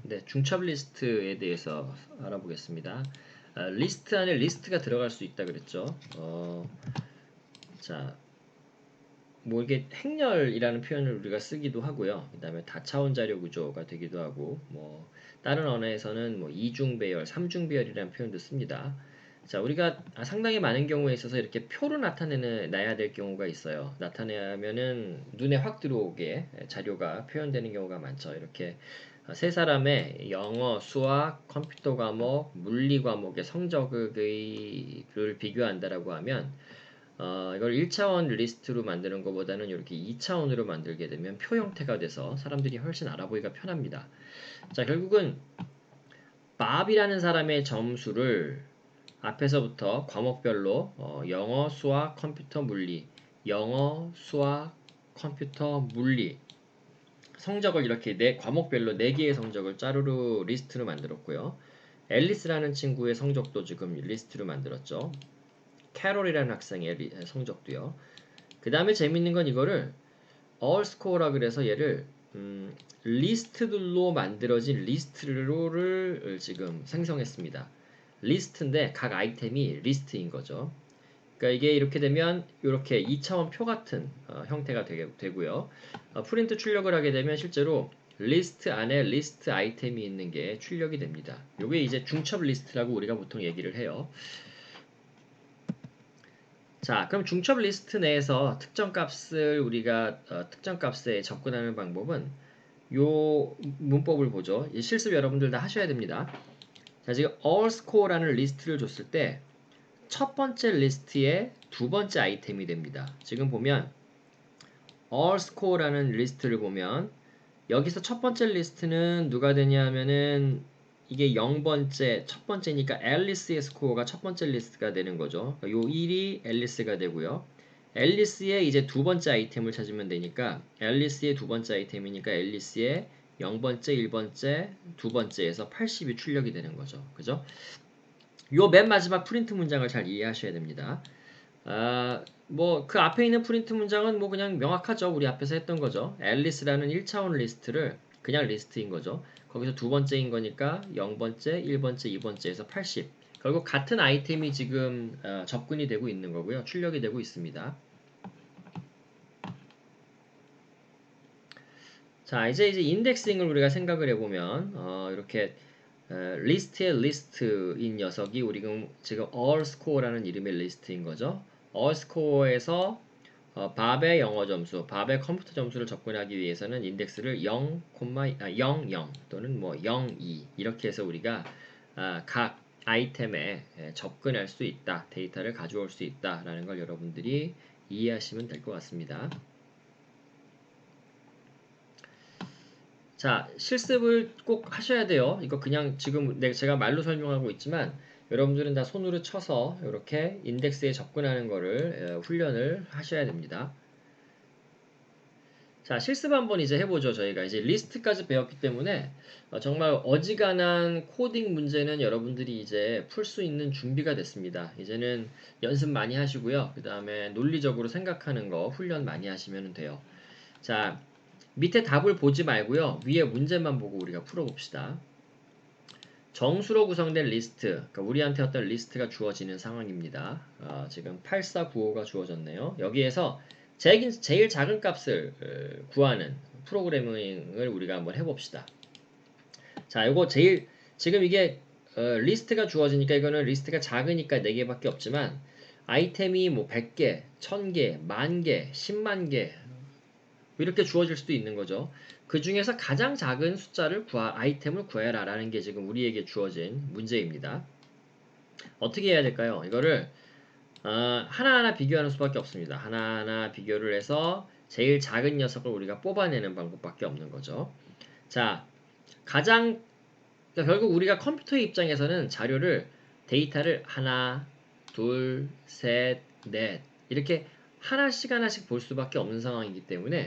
네, 중첩 리스트에 대해서 알아보겠습니다. 리스트 안에 리스트가 들어갈 수 있다 그랬죠. 자, 뭐 이게 행렬이라는 표현을 우리가 쓰기도 하고요. 그다음에 다차원 자료 구조가 되기도 하고, 뭐 다른 언어에서는 뭐 이중 배열, 삼중 배열이라는 표현도 씁니다. 자, 우리가 상당히 많은 경우에 있어서 이렇게 표로 나타내야 될 경우가 있어요. 나타내면은 눈에 확 들어오게 자료가 표현되는 경우가 많죠. 이렇게 세 사람의 영어, 수학, 컴퓨터 과목, 물리 과목의 성적을 비교한다라고 하면 이걸 1차원 리스트로 만드는 것보다는 이렇게 2차원으로 만들게 되면 표 형태가 돼서 사람들이 훨씬 알아보기가 편합니다. 자, 결국은 밥이라는 사람의 점수를 앞에서부터 과목별로 영어, 수학, 컴퓨터, 물리, 영어, 수학, 컴퓨터, 물리 성적을 이렇게 과목별로 4개의 성적을 짜르르 리스트로 만들었고요. 앨리스라는 친구의 성적도 지금 리스트로 만들었죠. 캐롤이라는 학생의 성적도요. 그 다음에 재밌는 건 이거를 all score라 그래서 얘를 리스트들로 만들어진 리스트를 지금 생성했습니다. 리스트인데 각 아이템이 리스트인 거죠. 그러니까 이게 이렇게 되면 이렇게 2차원 표 같은 형태가 되고요. 프린트 출력을 하게 되면 실제로 리스트 안에 리스트 아이템이 있는 게 출력이 됩니다. 이게 이제 중첩 리스트라고 우리가 보통 얘기를 해요. 자, 그럼 중첩 리스트 내에서 특정 값을 우리가 특정 값에 접근하는 방법은 요 문법을 보죠. 이 실습 여러분들 다 하셔야 됩니다. 자, 지금 all score라는 리스트를 줬을 때 첫 번째 리스트의 두 번째 아이템이 됩니다. 지금 보면 all score라는 리스트를 보면 여기서 첫 번째 리스트는 누가 되냐 하면은 이게 0번째, 첫 번째니까 앨리스의 스코어가 첫 번째 리스트가 되는 거죠. 요 1이 앨리스가 되고요. 앨리스의 이제 두 번째 아이템을 찾으면 되니까 앨리스의 두 번째 아이템이니까 앨리스의 0번째, 1번째, 두 번째에서 80이 출력이 되는 거죠. 그죠? 요 맨 마지막 프린트 문장을 잘 이해하셔야 됩니다. 뭐 그 앞에 있는 프린트 문장은 뭐 그냥 명확하죠. 우리 앞에서 했던 거죠. 앨리스라는 1차원 리스트를 그냥 리스트인 거죠. 거기서 두 번째인 거니까 0번째, 1번째, 2번째에서 80. 결국 같은 아이템이 지금 접근이 되고 있는 거고요. 출력이 되고 있습니다. 자, 이제 인덱싱을 우리가 생각을 해보면 이렇게 리스트의 리스트인 녀석이 우리 지금 all score라는 이름의 리스트인 거죠. all score에서 밥의 영어 점수, 밥의 컴퓨터 점수를 접근하기 위해서는 인덱스를 0, 00 또는 뭐 02 이렇게 해서 우리가 각 아이템에 접근할 수 있다, 데이터를 가져올 수 있다라는 걸 여러분들이 이해하시면 될 것 같습니다. 자, 실습을 꼭 하셔야 돼요. 이거 그냥 지금 제가 말로 설명하고 있지만 여러분들은 다 손으로 쳐서 이렇게 인덱스에 접근하는 거를 훈련을 하셔야 됩니다. 자, 실습 한번 이제 해보죠. 저희가 이제 리스트까지 배웠기 때문에 정말 어지간한 코딩 문제는 여러분들이 이제 풀 수 있는 준비가 됐습니다. 이제는 연습 많이 하시고요. 그 다음에 논리적으로 생각하는 거 훈련 많이 하시면 돼요. 자, 밑에 답을 보지 말고요. 위에 문제만 보고 우리가 풀어봅시다. 정수로 구성된 리스트, 그러니까 우리한테 어떤 리스트가 주어지는 상황입니다. 지금 8495가 주어졌네요. 여기에서 제일 작은 값을 구하는 프로그래밍을 우리가 한번 해봅시다. 자, 이거 지금 이게 리스트가 주어지니까 이거는 리스트가 작으니까 4개밖에 없지만 아이템이 뭐 100개, 1000개, 10,000개, 10만 개 이렇게 주어질 수도 있는 거죠. 그 중에서 가장 작은 숫자를 아이템을 구해라 라는 게 지금 우리에게 주어진 문제입니다. 어떻게 해야 될까요? 이거를 하나하나 비교하는 수밖에 없습니다. 하나하나 비교를 해서 제일 작은 녀석을 우리가 뽑아내는 방법밖에 없는 거죠. 자, 그러니까 결국 우리가 컴퓨터의 입장에서는 데이터를 하나, 둘, 셋, 넷 이렇게 하나씩 볼 수밖에 없는 상황이기 때문에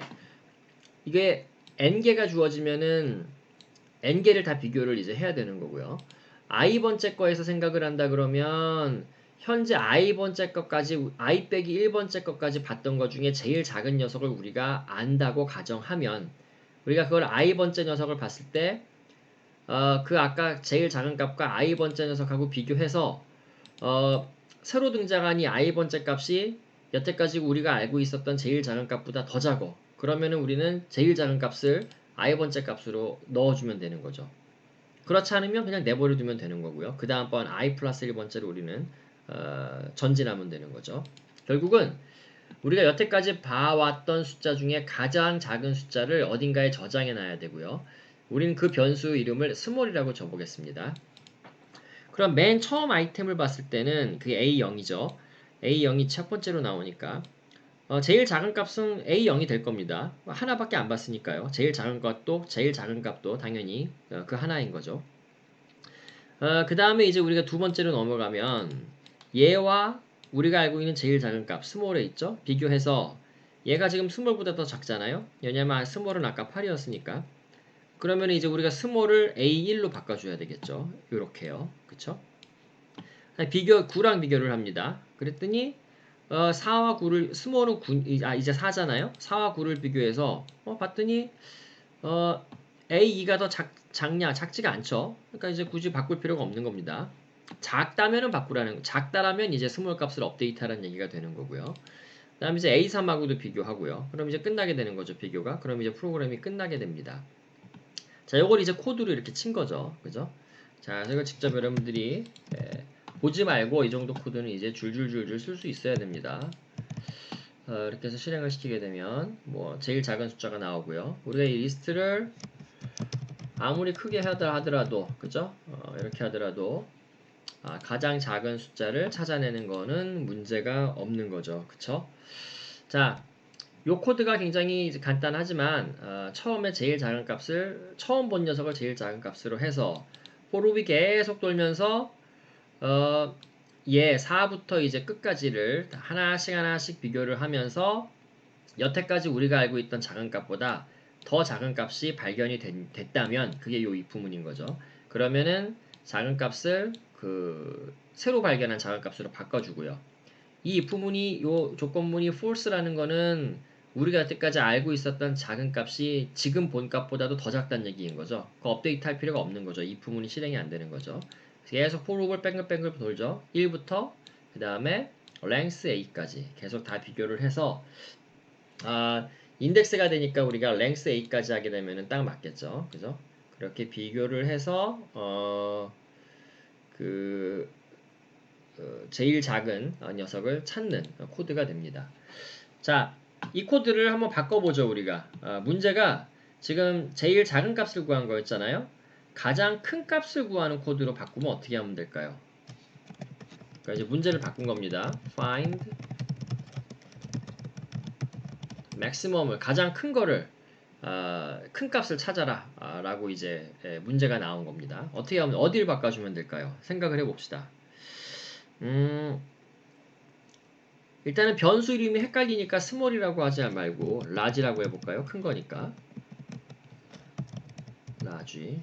이게 n개가 주어지면은 n개를 다 비교를 이제 해야 되는 거고요. i번째 거에서 생각을 한다 그러면 현재 i번째 것까지 i 빼기 1번째 것까지 봤던 것 중에 제일 작은 녀석을 우리가 안다고 가정하면 우리가 그걸 i번째 녀석을 봤을 때 그 아까 제일 작은 값과 i번째 녀석하고 비교해서 새로 등장한 이 i번째 값이 여태까지 우리가 알고 있었던 제일 작은 값보다 더 작아. 그러면은 우리는 제일 작은 값을 i번째 값으로 넣어주면 되는 거죠. 그렇지 않으면 그냥 내버려 두면 되는 거고요. 그 다음번 i 플러스 1번째로 우리는 전진하면 되는 거죠. 결국은 우리가 여태까지 봐왔던 숫자 중에 가장 작은 숫자를 어딘가에 저장해 놔야 되고요. 우리는 그 변수 이름을 스몰이라고 줘보겠습니다. 그럼 맨 처음 아이템을 봤을 때는 그게 A0이죠. A0이 첫 번째로 나오니까 제일 작은 값은 A0이 될 겁니다. 하나밖에 안 봤으니까요. 제일 작은 값도 제일 작은 값도 당연히 그 하나인 거죠. 그 다음에 이제 우리가 두 번째로 넘어가면 얘와 우리가 알고 있는 제일 작은 값 스몰에 있죠. 비교해서 얘가 지금 스몰보다 더 작잖아요. 왜냐면 스몰은 아까 8이었으니까. 그러면 이제 우리가 스몰을 A1로 바꿔줘야 되겠죠. 요렇게요. 그쵸? 비교 9랑 비교를 합니다. 그랬더니 4와 9를 스몰은 9, 이제 4잖아요. 4와 9를 비교해서 봤더니 A2가 더 작냐? 작지가 않죠. 그러니까 이제 굳이 바꿀 필요가 없는 겁니다. 작다면은 바꾸라는, 작다라면 이제 스몰 값을 업데이트하라는 얘기가 되는 거고요. 그 다음에 이제 A3하고도 비교하고요. 그럼 이제 끝나게 되는 거죠, 비교가. 그럼 이제 프로그램이 끝나게 됩니다. 자, 요걸 이제 코드로 이렇게 친 거죠. 그죠? 자, 이걸 직접 여러분들이 보지 말고 이 정도 코드는 이제 줄줄줄줄 쓸 수 있어야 됩니다. 이렇게 해서 실행을 시키게 되면 뭐 제일 작은 숫자가 나오고요. 우리가 이 리스트를 아무리 크게 하더라도 그죠? 이렇게 하더라도 가장 작은 숫자를 찾아내는 거는 문제가 없는 거죠. 그쵸? 자, 요 코드가 굉장히 간단하지만 처음에 제일 작은 값을 처음 본 녀석을 제일 작은 값으로 해서 포룹이 계속 돌면서 얘 4부터 이제 끝까지를 하나씩 하나씩 비교를 하면서 여태까지 우리가 알고 있던 작은 값보다 더 작은 값이 발견이 됐다면 그게 요 if문인 거죠. 그러면은 작은 값을 그 새로 발견한 작은 값으로 바꿔주고요. 이 if문이 요 조건문이 false라는 거는 우리가 여태까지 알고 있었던 작은 값이 지금 본 값보다도 더 작다는 얘기인 거죠. 그 업데이트 할 필요가 없는 거죠. if문이 실행이 안 되는 거죠. 계속 for loop을 뺑글뺑글 돌죠. 1부터 그 다음에 length a까지 계속 다 비교를 해서 인덱스가 되니까 우리가 length a까지 하게 되면은 딱 맞겠죠. 그죠? 그렇게 비교를 해서 그 제일 작은 녀석을 찾는 코드가 됩니다. 자, 이 코드를 한번 바꿔보죠, 우리가. 문제가 지금 제일 작은 값을 구한 거였잖아요. 가장 큰 값을 구하는 코드로 바꾸면 어떻게 하면 될까요? 그러니까 이제 문제를 바꾼 겁니다. find maximum을 가장 큰 거를 큰 값을 찾아라 라고 이제 문제가 나온 겁니다. 어떻게 하면 어디를 바꿔주면 될까요? 생각을 해봅시다. 일단은 변수 이름이 헷갈리니까 스몰이라고 하지 말고 라지라고 해볼까요? 큰 거니까 라지.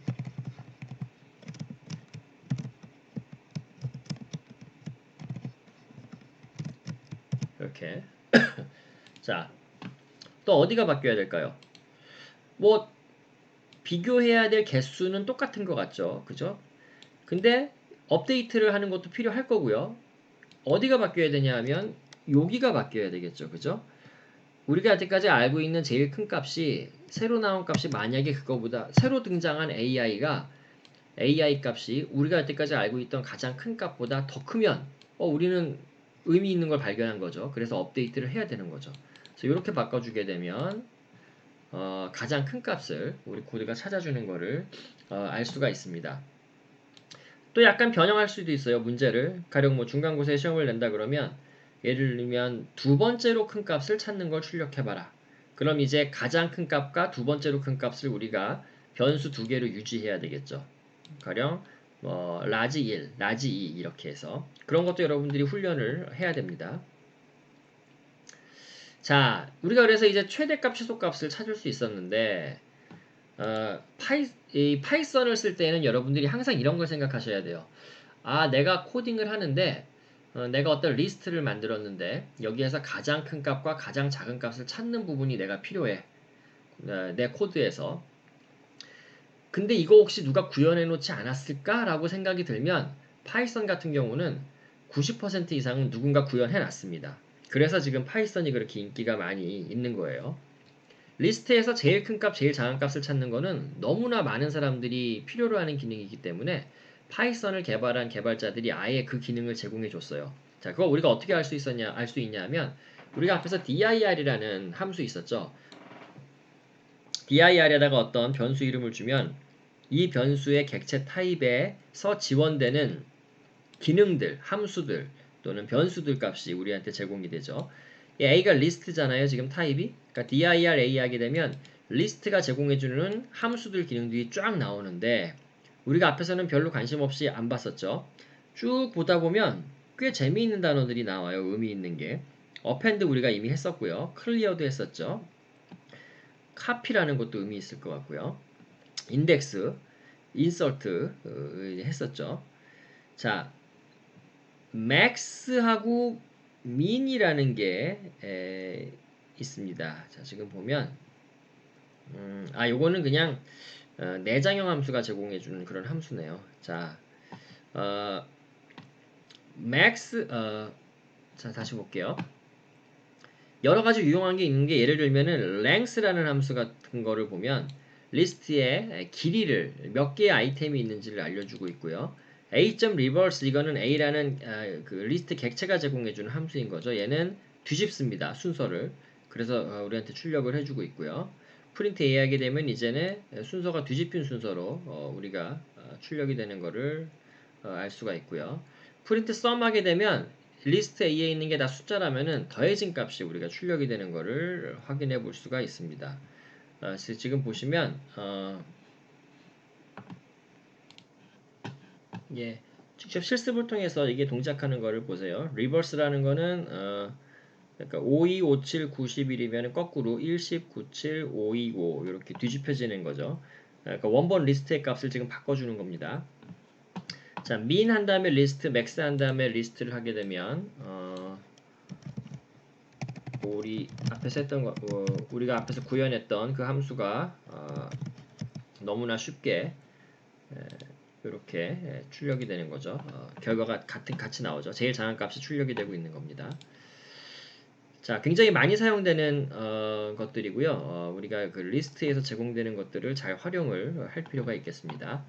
이렇게. 자, 또 어디가 바뀌어야 될까요? 뭐 비교해야 될 개수는 똑같은 것 같죠, 그죠? 근데 업데이트를 하는 것도 필요할 거고요. 어디가 바뀌어야 되냐 하면 여기가 바뀌어야 되겠죠, 그죠? 우리가 여태까지 알고 있는 제일 큰 값이 새로 나온 값이 만약에 그거보다 새로 등장한 AI가 AI 값이 우리가 여태까지 알고 있던 가장 큰 값보다 더 크면 우리는 의미 있는 걸 발견한 거죠. 그래서 업데이트를 해야 되는 거죠. 그래서 이렇게 바꿔주게 되면 가장 큰 값을 우리 코드가 찾아주는 거를 알 수가 있습니다. 또 약간 변형할 수도 있어요. 문제를 가령 뭐 중간고사에 시험을 낸다 그러면 예를 들면 두 번째로 큰 값을 찾는 걸 출력해봐라. 그럼 이제 가장 큰 값과 두 번째로 큰 값을 우리가 변수 두 개로 유지해야 되겠죠. 가령 뭐 라지 1, 라지 2 이렇게 해서 그런 것도 여러분들이 훈련을 해야 됩니다. 자, 우리가 그래서 이제 최대값, 최소값을 찾을 수 있었는데 파이썬을 쓸 때는 여러분들이 항상 이런 걸 생각하셔야 돼요. 내가 코딩을 하는데 내가 어떤 리스트를 만들었는데 여기에서 가장 큰 값과 가장 작은 값을 찾는 부분이 내가 필요해. 내 코드에서. 근데 이거 혹시 누가 구현해 놓지 않았을까라고 생각이 들면 파이썬 같은 경우는 90% 이상은 누군가 구현해 놨습니다. 그래서 지금 파이썬이 그렇게 인기가 많이 있는 거예요. 리스트에서 제일 큰 값, 제일 작은 값을 찾는 거는 너무나 많은 사람들이 필요로 하는 기능이기 때문에 파이썬을 개발한 개발자들이 아예 그 기능을 제공해 줬어요. 자, 그거 우리가 어떻게 알 수 있냐 하면 우리가 앞에서 dir이라는 함수 있었죠. dir에다가 어떤 변수 이름을 주면 이 변수의 객체 타입에서 지원되는 기능들, 함수들 또는 변수들 값이 우리한테 제공이 되죠. A가 리스트잖아요. 지금 타입이. 그러니까 dir A 하게 되면 리스트가 제공해주는 함수들 기능들이 쫙 나오는데 우리가 앞에서는 별로 관심 없이 안 봤었죠. 쭉 보다 보면 꽤 재미있는 단어들이 나와요. 의미 있는 게. append 우리가 이미 했었고요. clear도 했었죠. copy라는 것도 의미 있을 것 같고요. index, insert 했었죠. 자, max하고 min이라는 게 있습니다. 자, 지금 보면 요거는 그냥 내장형 함수가 제공해주는 그런 함수네요. 자, 어, max 자 다시 볼게요. 여러 가지 유용한 게 있는 게 예를 들면은 length라는 함수 같은 거를 보면 리스트의 길이를 몇 개의 아이템이 있는지를 알려주고 있고요. a.reverse 이거는 a라는 그 리스트 객체가 제공해주는 함수인 거죠. 얘는 뒤집습니다. 순서를. 그래서 우리한테 출력을 해주고 있고요. print a 하게 되면 이제는 순서가 뒤집힌 순서로 우리가 출력이 되는 거를 알 수가 있고요. print sum 하게 되면 리스트 A에 있는 게 다 숫자라면은 더해진 값이 우리가 출력이 되는 거를 확인해 볼 수가 있습니다. 지금 보시면 예, 직접 실습을 통해서 이게 동작하는 거를 보세요. 리버스라는 거는 그러니까 52, 57, 91이면 거꾸로 10, 97, 525 이렇게 뒤집혀지는 거죠. 그러니까 원본 리스트의 값을 지금 바꿔주는 겁니다. 자, min 한 다음에 리스트, max 한 다음에 리스트를 하게 되면 우리 앞에서 했던 거, 우리가 앞에서 구현했던 그 함수가 너무나 쉽게 이렇게 출력이 되는 거죠. 결과가 같이 나오죠. 제일 작은 값이 출력이 되고 있는 겁니다. 자, 굉장히 많이 사용되는 것들이고요. 우리가 그 리스트에서 제공되는 것들을 잘 활용을 할 필요가 있겠습니다.